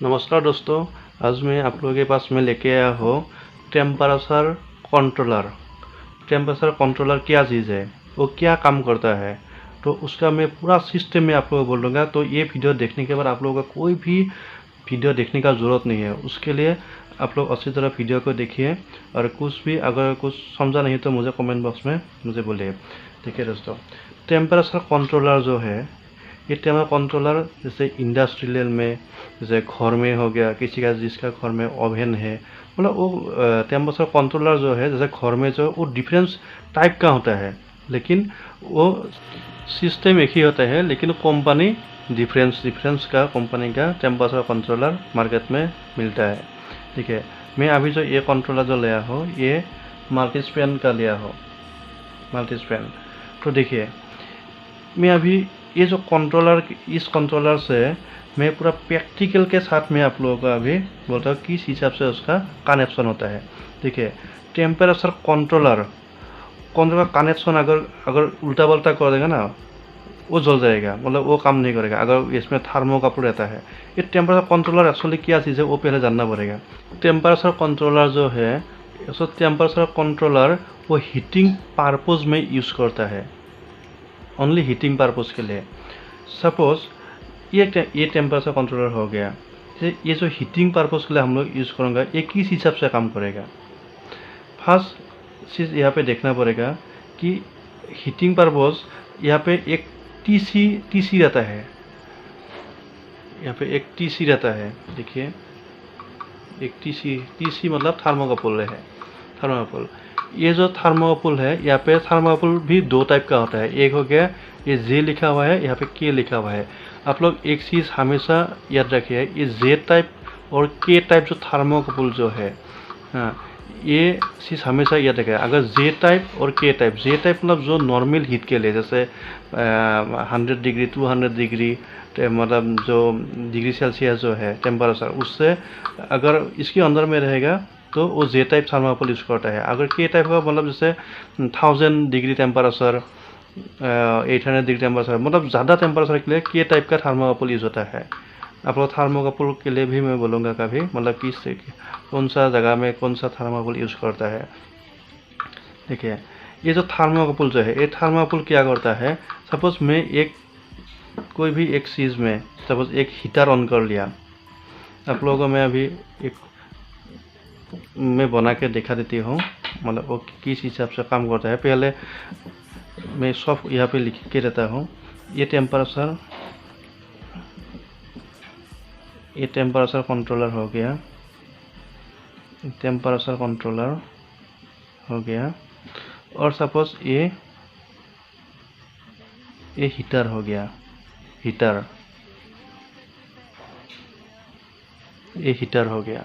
नमस्कार दोस्तों, आज मैं आप लोगों के पास में लेके आया हूँ टेम्परेचर कंट्रोलर। टेम्परेचर कंट्रोलर क्या चीज़ है, वो क्या काम करता है, तो उसका मैं पूरा सिस्टम में आप लोगों को बोलूँगा। तो ये वीडियो देखने के बाद आप लोगों का कोई भी वीडियो देखने का ज़रूरत नहीं है। उसके लिए आप लोग अच्छी तरह वीडियो को देखिए, और कुछ भी अगर कुछ समझा नहीं तो मुझे कमेंट बॉक्स में मुझे बोलिए। देखिए दोस्तों, टेम्परेचर कंट्रोलर जो है, ये टेम्परेचर कंट्रोलर जैसे इंडस्ट्रियल में, जैसे घर में हो गया, किसी का जिसका घर में ओवन है, मतलब वो टेम्परेचर कंट्रोलर जो है, जैसे घर में जो वो डिफरेंस टाइप का होता है, लेकिन वो सिस्टम एक ही होता है, लेकिन कंपनी डिफरेंस का कंपनी का टेम्परेचर कंट्रोलर मार्केट में मिलता है। ठीक है, मैं अभी जो ये कंट्रोलर जो लिया हूँ, ये मल्टीस्पैन का लिया हो, मल्टीस्पैन। तो देखिए, मैं अभी ये जो कंट्रोलर, इस कंट्रोलर से मैं पूरा प्रैक्टिकल के साथ में आप लोगों को अभी बोलता हूँ किस हिसाब से उसका कनेक्शन होता है। देखिए, टेम्परेचर कंट्रोलर का कनेक्शन अगर उल्टा पल्टा कर देगा ना, वो जल जाएगा, मतलब वो काम नहीं करेगा। अगर इसमें थर्मोकपल रहता है, ये टेम्परेचर कंट्रोलर एक्चुअली क्या चीज़ है वो पहले जानना पड़ेगा। टेम्परेचर कंट्रोलर जो है, टेम्परेचर कंट्रोलर वो हीटिंग पर्पज में यूज़ करता है, ओनली हीटिंग पर्पज़ के लिए। सपोज ये टेम्परेचर कंट्रोलर हो गया, ये जो हीटिंग पर्पज़ के लिए हम लोग यूज़ करेंगे, ये किस हिसाब से काम करेगा। फर्स्ट चीज़ यहाँ पे देखना पड़ेगा कि हीटिंग पर्पज़, यहाँ पे एक टीसी रहता है, यहाँ पे एक टीसी रहता है। देखिए, एक टीसी मतलब थर्मोकपल है, थर्मोकपल। ये जो थर्मोकपल है, यहाँ पे थर्मोकपल भी दो टाइप का होता है। एक हो गया ये जे लिखा हुआ है, यहाँ पे के लिखा हुआ है। आप लोग एक चीज़ हमेशा याद रखिए, ये जे टाइप और के टाइप जो थर्मोकपल जो है, हाँ, ये चीज़ हमेशा याद रखिए। अगर जे टाइप और के टाइप, जे टाइप मतलब जो नॉर्मल हीट के लिए, जैसे 100 डिग्री 200 डिग्री, मतलब जो डिग्री सेल्सियस जो है टेम्परेचर, उससे अगर इसके अंदर में रहेगा तो वो जे टाइप थर्मोकपल यूज़ करता है। अगर के टाइप का मतलब जैसे 1000 डिग्री टेम्परेचर, 800 डिग्री टेम्परेचर, मतलब ज़्यादा टेम्परेचर के लिए के टाइप का थर्मोकपल यूज़ होता है। आप लोग थर्मोकपल के लिए भी मैं बोलूँगा कभी, मतलब किस कौन सा जगह में कौन सा थर्मोकपल यूज़ करता है। देखिए, ये जो थर्मोकपल जो है, ये थर्मोकपल क्या करता है, सपोज मैं कोई भी एक चीज़ में सपोज एक हीटर ऑन कर लिया। आप लोगों को मैं अभी एक मैं बना के दिखा देती हूँ, मतलब वो किस हिसाब से काम करता है। पहले मैं सब यहाँ पे लिख के रहता हूँ। ये टेम्परेचर कंट्रोलर हो गया, टेम्परेचर कंट्रोलर हो गया। और सपोज ये हीटर हो गया, हीटर, ये हीटर हो गया।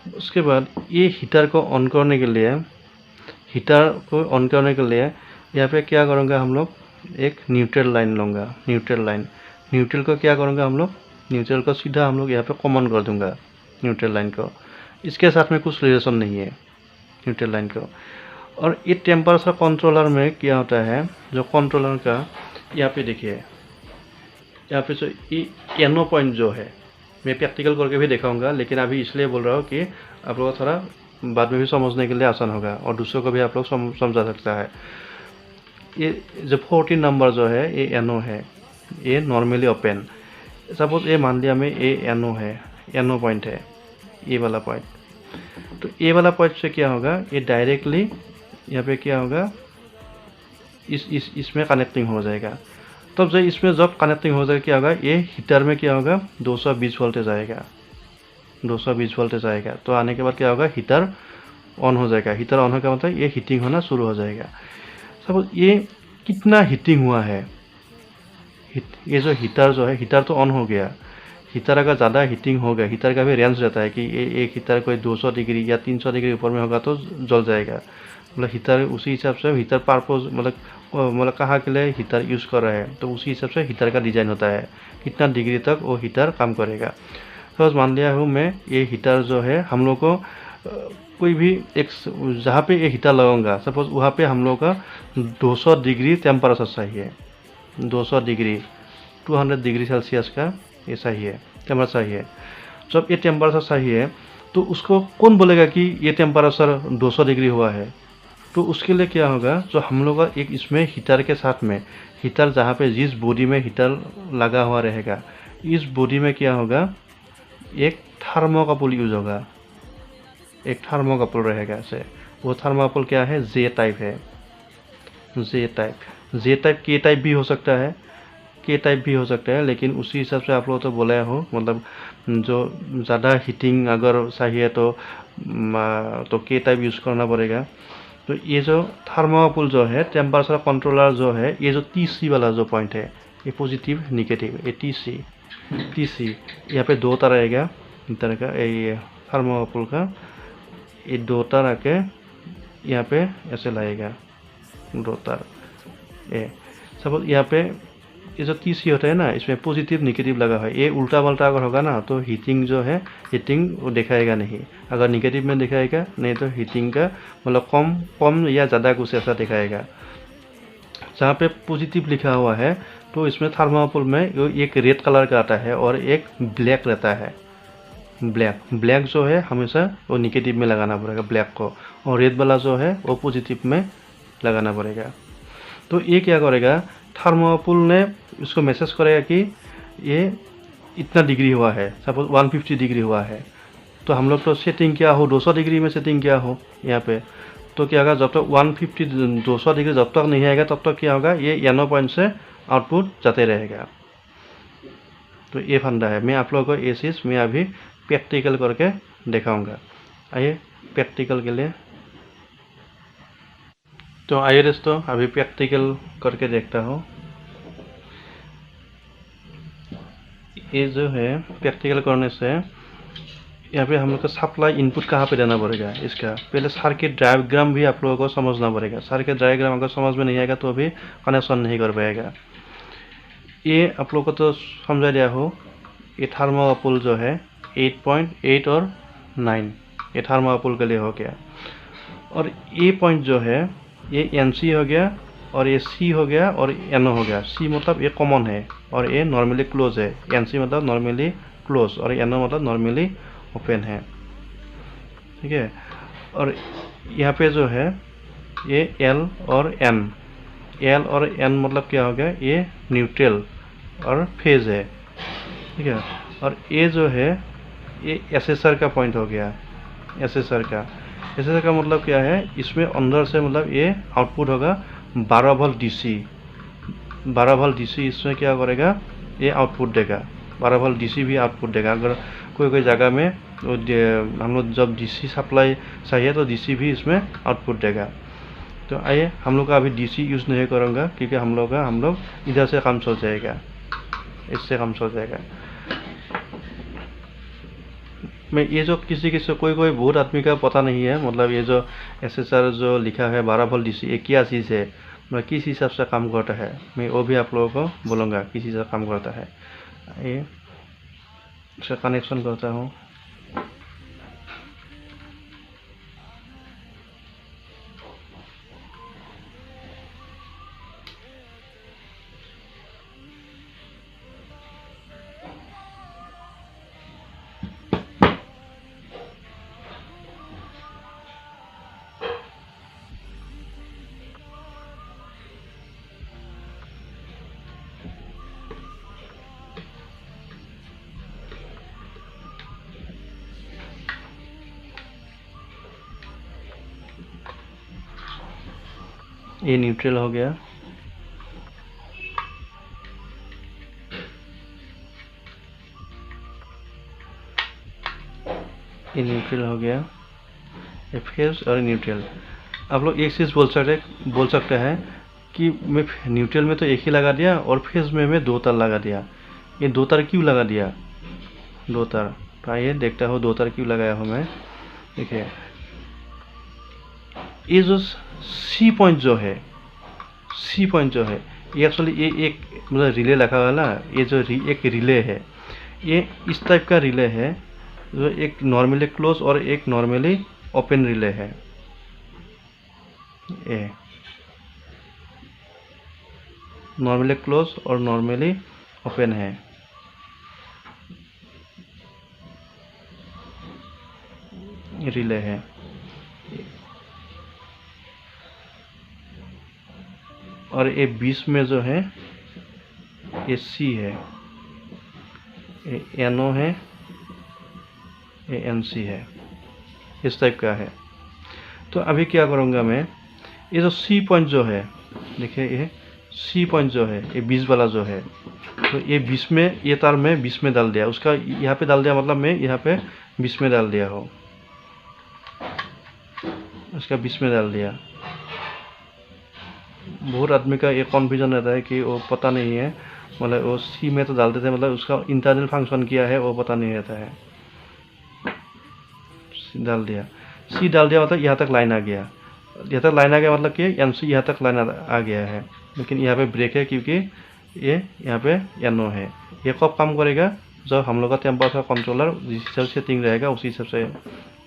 उसके बाद ये हीटर को ऑन करने के लिए, यहाँ पे क्या करेंगे हम लोग, एक न्यूट्रल लाइन लूँगा। न्यूट्रल को क्या करेंगे हम लोग, न्यूट्रल को सीधा हम लोग यहाँ पे कॉमन कर दूंगा, न्यूट्रल लाइन को। इसके साथ में कुछ रिलेशन नहीं है न्यूट्रल लाइन को। और ये टेम्परेचर कंट्रोलर में क्या होता है, जो कंट्रोलर का यहाँ पे देखिए, यहाँ पे जो ये एनो पॉइंट जो है, मैं प्रैक्टिकल करके भी दिखाऊंगा, लेकिन अभी इसलिए बोल रहा हूँ कि आप लोगों को थोड़ा बाद में भी समझने के लिए आसान होगा, और दूसरों को भी आप लोग समझा सकता है। ये जो 14 नंबर जो है, ये एनो है, ये नॉर्मली ओपन। सपोज ये मान लिया मैं ये एनो है, एनो पॉइंट है, ये वाला पॉइंट। तो ये वाला पॉइंट से क्या होगा, ये डायरेक्टली यहाँ पे क्या होगा, इसमें कनेक्टिंग हो जाएगा। तब जब इसमें जब कनेक्टिंग हो जाएगा क्या होगा, ये हीटर में क्या होगा, 220 वोल्टेज आएगा, 220 वोल्टेज आएगा। तो आने के बाद क्या होगा, हीटर ऑन हो जाएगा। हीटर ऑन होने का मतलब ये हीटिंग होना शुरू हो जाएगा। सपोज ये कितना हीटिंग हुआ है, ये जो हीटर जो है, हीटर तो ऑन हो गया। हीटर अगर ज़्यादा हीटिंग हो गया, हीटर का भी रेंज रहता है कि एक हीटर कोई 200 डिग्री या 300 डिग्री ऊपर में होगा तो जल जाएगा। मतलब हीटर उसी हिसाब से, हीटर पर्पज मतलब कहाँ के लिए हीटर यूज़ कर रहे हैं, तो उसी हिसाब से हीटर का डिज़ाइन होता है, कितना डिग्री तक वो हीटर काम करेगा। तो मान लिया हूँ मैं, ये हीटर जो है हम लोग को कोई भी एक जहाँ पे ये हीटर लगाऊंगा, सपोज वहाँ पे हम लोग का 200 डिग्री टेम्परेचर चाहिए, 200 डिग्री 200 डिग्री सेल्सियस का ये सही है, टेम्परेचर सही है। जब ये टेम्परेचर सही है तो उसको कौन बोलेगा कि ये टेम्परेचर 200 डिग्री हुआ है? तो उसके लिए क्या होगा, जो हम लोग का एक इसमें हीटर के साथ में, हीटर जहाँ पे जिस बॉडी में हीटर लगा हुआ रहेगा, इस बॉडी में क्या होगा, एक थर्मोकपल यूज होगा, एक थर्मोकपल रहेगा ऐसे। वो थर्मोकपल क्या है, जे टाइप है, जे टाइप। जे टाइप के टाइप भी हो सकता है, के टाइप भी हो सकता है, लेकिन उसी हिसाब से आप लोग तो बोला हो, मतलब जो ज़्यादा हीटिंग अगर चाहिए तो के टाइप यूज़ करना पड़ेगा। तो ये जो थर्मोकपल जो है, टेम्परेचर कंट्रोलर जो है, ये जो TC वाला जो पॉइंट है, ये पॉजिटिव निगेटिव, ये TC यहाँ पे दो तरह रहेगा, तरह का ये थर्मोकपल का, ये दो तरह के यहाँ पे ऐसे लाएगा, दो तार। ये सपोज यहाँ पे ये जो TC होता है ना, इसमें पॉजिटिव निगेटिव लगा है। ये उल्टा पल्टा अगर होगा ना तो हीटिंग जो है, हीटिंग वो दिखाएगा नहीं। अगर निगेटिव में दिखाएगा, नहीं तो हीटिंग का मतलब कम या ज़्यादा कुछ ऐसा दिखाएगा। जहाँ पे पॉजिटिव लिखा हुआ है तो इसमें थर्मोकपल में एक रेड कलर का आता है और एक ब्लैक रहता है। ब्लैक जो है हमेशा वो निगेटिव में लगाना पड़ेगा ब्लैक को, और रेड वाला जो है वो पॉजिटिव में लगाना पड़ेगा। तो ये क्या करेगा, थर्मोकपल ने उसको मैसेज करेगा कि ये इतना डिग्री हुआ है, सपोज 150 डिग्री हुआ है। तो हम लोग तो सेटिंग क्या हो, 200 डिग्री में सेटिंग क्या हो यहाँ पे, तो क्या होगा, जब तक 200 डिग्री जब तक नहीं आएगा तब तक क्या होगा, ये यानो पॉइंट से आउटपुट जाते रहेगा। तो ये फंडा है। मैं आप लोगों को ये चीज़ मैं अभी प्रैक्टिकल करके दिखाऊंगा। आइए प्रैक्टिकल के लिए, तो आइए दोस्तों अभी प्रैक्टिकल करके देखता हूँ। ये जो है प्रैक्टिकल करने से यहाँ पे हम लोग का सप्लाई इनपुट कहाँ पे देना पड़ेगा, इसका पहले सर्किट डायग्राम भी आप लोगों को समझना पड़ेगा। सर्किट डायग्राम अगर समझ में नहीं आएगा तो अभी कनेक्शन नहीं कर पाएगा। ये आप लोगों को तो समझा दिया हो, ये थर्मोकपल जो है 8.8 और 9, ये थर्मोकपल के लिए हो गया। और ये पॉइंट जो है ये NC हो गया, और ये C हो गया, और NO हो गया। C मतलब ये कॉमन है और ये नॉर्मली क्लोज है। NC मतलब नॉर्मली क्लोज और NO मतलब नॉर्मली ओपन है, ठीक है। और यहाँ पे जो है ये L और N मतलब क्या हो गया, ये न्यूट्रल और फेज है, ठीक है। और ये जो है ये एसेसर का पॉइंट हो गया, एसेसर का मतलब क्या है, इसमें अंदर से मतलब ये आउटपुट होगा 12 वोल्ट DC, 12 वोल्ट DC इसमें क्या करेगा, ये आउटपुट देगा। 12 वोल्ट DC भी आउटपुट देगा। अगर कोई जगह में हम लोग जब DC सप्लाई चाहिए तो DC भी इसमें आउटपुट देगा। तो आइए हम लोग का अभी DC यूज़ नहीं करूँगा, क्योंकि हम लोग इधर से काम चल जाएगा, इससे काम चल जाएगा। मैं ये जो किसी कोई बहुत आदमी का पता नहीं है, मतलब ये जो एसेसर जो लिखा है 12 वोल्ट DC, ये क्या चीज़ है, मतलब किस हिसाब से काम करता है, मैं वो भी आप लोगों को बोलूँगा किस हिसाब से काम करता है। ये इसका कनेक्शन करता हूँ। ये न्यूट्रल हो गया, ये न्यूट्रल हो गया, ये फेज और न्यूट्रल। आप लोग एक चीज़ बोल सकते हैं कि मैं न्यूट्रल में तो एक ही लगा दिया और फेज में मैं 2 तार लगा दिया। ये 2 तार क्यों लगा दिया, 2 तार, तो आइए देखता हूँ 2 तार क्यों लगाया हूँ मैं। देखिए ये जो C पॉइंट जो है, ये एक्चुअली ये एक मतलब रिले लगा हुआ ना, ये जो एक रिले है, ये इस टाइप का रिले है, जो एक नॉर्मली क्लोज और एक नॉर्मली ओपन रिले है। ये नॉर्मली क्लोज और नॉर्मली ओपन है। रिले है। और ये बीच में जो है ये सी है, ये एनओ है, ये एनसी है, इस टाइप का है। तो अभी क्या करूँगा मैं, ये जो सी पॉइंट जो है, देखिए ये सी पॉइंट जो है, ये बीच वाला जो है, तो ये बीच में, ये तार मैं बीच में डाल दिया, उसका यहाँ पे डाल दिया, मतलब मैं यहाँ पे बीच में डाल दिया हो, उसका बीच में डाल दिया। बहुत आदमी का ये कॉन्फ्यूजन रहता है कि वो पता नहीं है, मतलब वो सी में तो डाल देते हैं, मतलब उसका इंटरनल फंक्शन क्या है वो पता नहीं रहता है। डाल दिया, सी डाल दिया, मतलब यहाँ तक लाइन आ गया, यहाँ तक लाइन आ गया, मतलब कि एन सी यहाँ तक लाइन आ गया है। लेकिन यहाँ पे ब्रेक है, क्योंकि ये यहाँ पे एनओ है। ये कब काम करेगा, जब हम लोग का टेम्परेचर कंट्रोलर जिस हिसाब से सेटिंग रहेगा उसी हिसाब से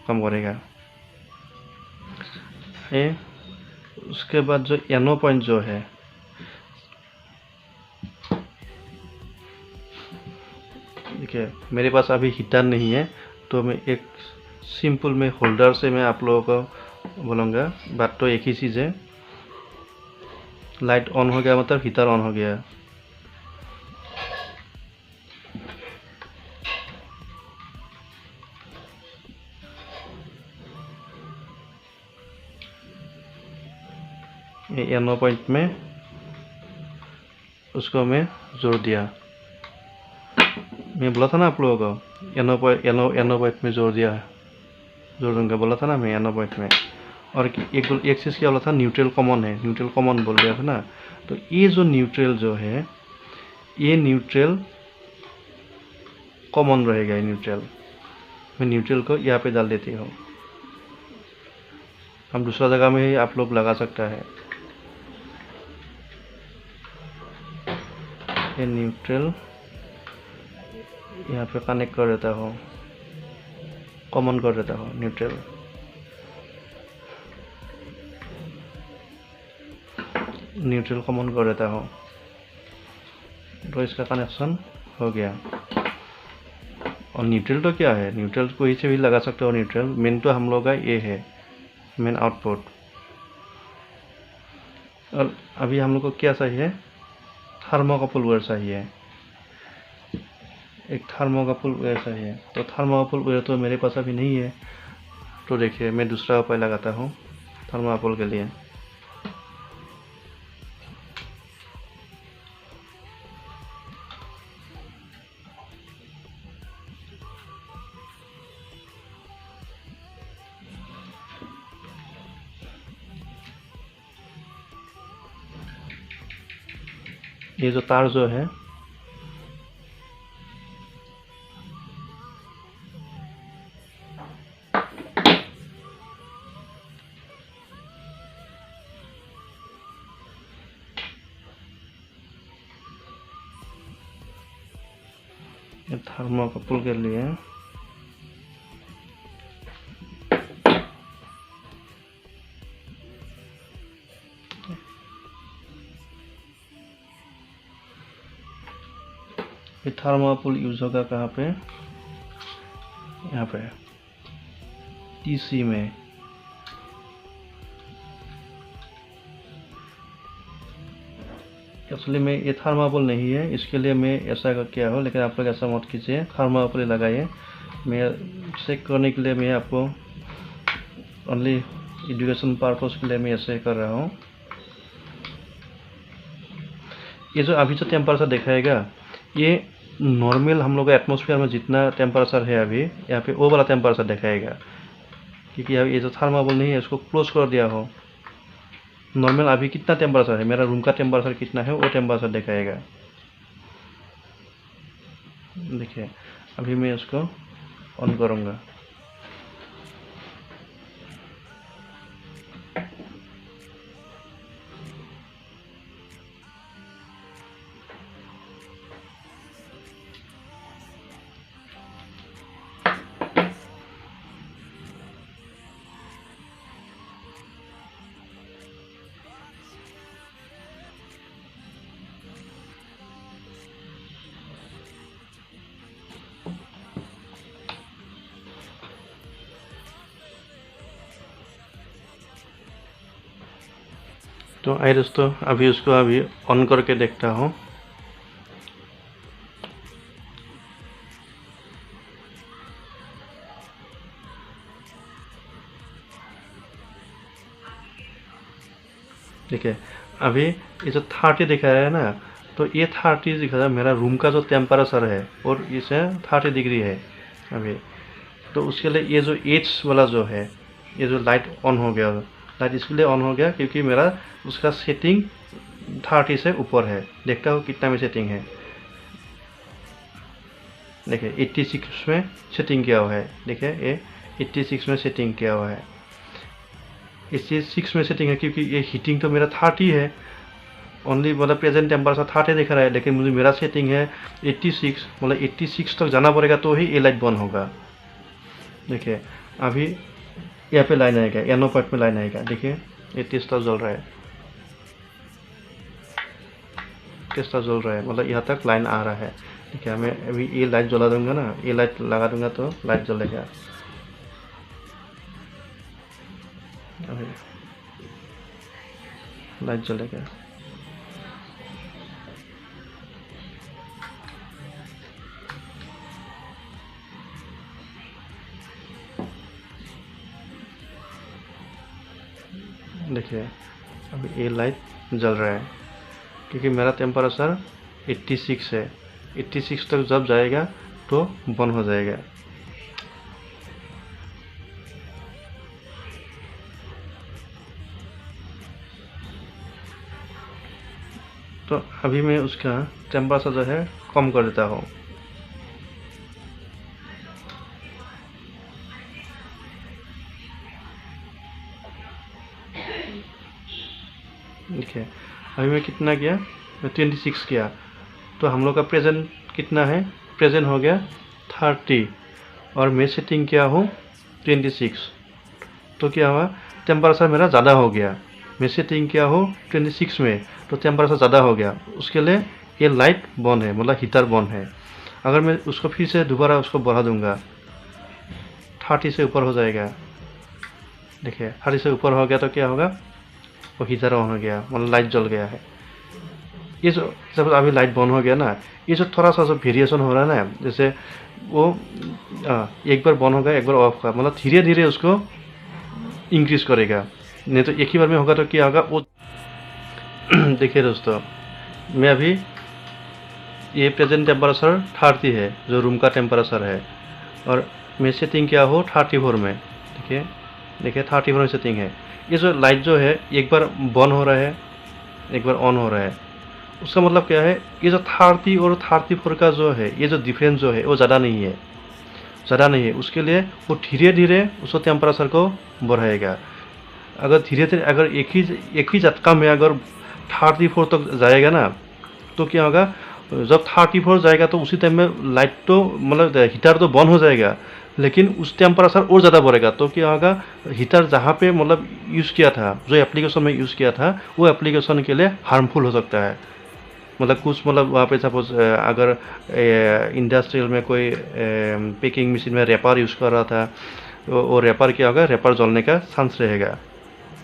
काम करेगा। ये उसके बाद जो एनओ पॉइंट जो है, देखिए मेरे पास अभी हीटर नहीं है, तो मैं एक सिंपल में होल्डर से मैं आप लोगों को बोलूँगा। बात तो एक ही चीज़ है, लाइट ऑन हो गया मतलब हीटर ऑन हो गया। ये एनओ पॉइंट में उसको मैं जोड़ दिया। मैं बोला था ना आप लोगों को, एनओ पॉइंट में जोड़ दिया, जोड़ दूंगा बोला था ना मैं एनओ पॉइंट में। और एक चीज़ क्या बोला था, न्यूट्रल कॉमन है, न्यूट्रल कॉमन बोल दिया था ना। तो ये जो न्यूट्रल जो है, ये न्यूट्रल कॉमन रहेगा। ये न्यूट्रल, मैं न्यूट्रल को यहाँ पे डाल देती हूँ। हम दूसरा जगह में ही आप लोग लगा सकता है। ये न्यूट्रल यहाँ पे कनेक्ट कर देता हूँ, कॉमन कर देता हूँ न्यूट्रल। न्यूट्रल कॉमन कर देता हूँ, तो इसका कनेक्शन हो गया। और न्यूट्रल तो क्या है, न्यूट्रल कोई से भी लगा सकते हो न्यूट्रल। मेन तो हम लोग का ये है, मेन आउटपुट। और अभी हम लोग को क्या चाहिए, थर्मोकपल वायर चाहिए, एक थर्मोकपल वायर चाहिए। तो थर्मोकपल वायर तो मेरे पास अभी नहीं है, तो देखिए मैं दूसरा उपाय लगाता हूँ थर्मोकपल के लिए। ये जो तार जो है, ये थर्मोकपल के लिए ये थर्मोकपल यूज होगा कहाँ पे, यहाँ पे टीसी में। एक्चुअली में ये थर्मोकपल नहीं है, इसके लिए मैं ऐसा किया हो, लेकिन आप लोग ऐसा मत कीजिए, थर्मोकपल लगाइए। मैं चेक करने के लिए मैं आपको ओनली एजुकेशन पर्पस के लिए मैं ऐसे कर रहा हूँ। ये जो अभी जो टेम्परेचर दिखाएगा, ये नॉर्मल हम लोग एटमॉस्फेयर में जितना टेम्परेचर है अभी, यहाँ पे वो वाला टेम्परेचर दिखाएगा। क्योंकि ये जो थर्मोकपल नहीं है, इसको क्लोज कर दिया हो। नॉर्मल अभी कितना टेम्परेचर है, मेरा रूम का टेम्परेचर कितना है वो टेम्परेचर दिखाएगा। देखिए अभी मैं इसको ऑन करूँगा। तो आइए दोस्तों, अभी उसको अभी ऑन करके देखता हूँ। ठीक है, अभी ये जो 30 दिखा रहा है ना, तो ये 30 दिखा रहा है मेरा रूम का जो टेम्परेचर है, और इसे 30 डिग्री है अभी। तो उसके लिए ये जो एच वाला जो है, ये जो लाइट ऑन हो गया, लाइट इसके लिए ऑन हो गया क्योंकि मेरा उसका सेटिंग 30 से ऊपर है। देखता हूँ कितना में सेटिंग है। देखिए 86 में सेटिंग किया हुआ है। देखिए ये 86 में सेटिंग किया हुआ है। 86 में सेटिंग है क्योंकि ये हीटिंग तो मेरा 30 है, ओनली मतलब प्रेजेंट टेम्परेचर 30 दिख रहा है, लेकिन मुझे मेरा सेटिंग है 86, मतलब 86 तक जाना पड़ेगा तो ही ये लाइट बंद होगा। देखिए अभी यहाँ पे लाइन आएगा, येलो पार्ट में लाइन आएगा। देखिए ये टेस्टर जल रहा है, टेस्टर जल रहा है, मतलब यहाँ तक लाइन आ रहा है। ठीक है, मैं अभी ये लाइट जला दूंगा ना, ये लाइट लगा दूंगा तो लाइट जलेगा। अभी लाइट जलेगा। देखिए अभी ये लाइट जल रहा है क्योंकि मेरा टेम्परेचर 86 है। 86 तक जब जाएगा तो बंद हो जाएगा। तो अभी मैं उसका टेम्परेचर जो है कम कर देता हूँ। देखिए अभी मैं कितना किया, मैं 26 किया, तो हम लोग का प्रेजेंट कितना है, प्रेजेंट हो गया 30, और मैं सेटिंग किया हूँ 26। तो क्या हुआ, टेम्परेचर मेरा ज़्यादा हो गया। मैं सेटिंग किया हूँ 26 में, तो टेम्परेचर ज़्यादा हो गया। उसके लिए ये लाइट बंद है, मतलब हीटर बंद है। अगर मैं उसको फिर से दोबारा उसको बढ़ा दूंगा, 30 से ऊपर हो जाएगा। देखिए 30 से ऊपर हो गया तो क्या होगा, वो हीटर ऑन हो गया, मतलब लाइट जल गया है। ये जो जब अभी लाइट बंद हो गया ना, ये जो थोड़ा सा जो वेरिएशन हो रहा है ना, जैसे वो एक बार बंद होगा एक बार ऑफ होगा, मतलब धीरे धीरे उसको इंक्रीज करेगा, नहीं तो एक ही बार में होगा तो क्या होगा वो। देखिए दोस्तों, मैं अभी ये प्रेजेंट टेम्परेचर 30 है, जो रूम का टेम्परेचर है, और मैं सेटिंग किया हो 34 में। देखिए देखिए 34 में सेटिंग है। ये जो लाइट जो है एक बार बंद हो रहा है एक बार ऑन हो रहा है, उसका मतलब क्या है, ये जो 30 और 34 का जो है, ये जो डिफरेंस जो है वो ज़्यादा नहीं है, ज़्यादा नहीं है। उसके लिए वो धीरे धीरे उस टेम्परेचर को बढ़ाएगा। अगर धीरे धीरे अगर एक ही झटका में अगर 34 तक जाएगा ना, तो क्या होगा, जब 34 जाएगा तो उसी टाइम में लाइट तो मतलब हीटर तो बंद हो जाएगा, लेकिन उस टेम्परेचर और ज़्यादा बढ़ेगा। तो क्या होगा, हीटर जहाँ पे मतलब यूज़ किया था, जो एप्लीकेशन में यूज़ किया था, वो एप्लीकेशन के लिए हार्मफुल हो सकता है। मतलब कुछ मतलब वहाँ पे सपोज अगर इंडस्ट्रियल में कोई पैकिंग मशीन में रैपर यूज़ कर रहा था, तो वो रैपर क्या होगा, रैपर जलने का चांस रहेगा।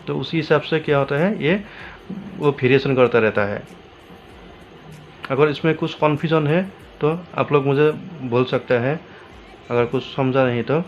तो उसी हिसाब से क्या होता है, ये वो वेरिएशन करता रहता है। अगर इसमें कुछ कन्फ्यूजन है तो आप लोग मुझे बोल सकते हैं, अगर कुछ समझा नहीं तो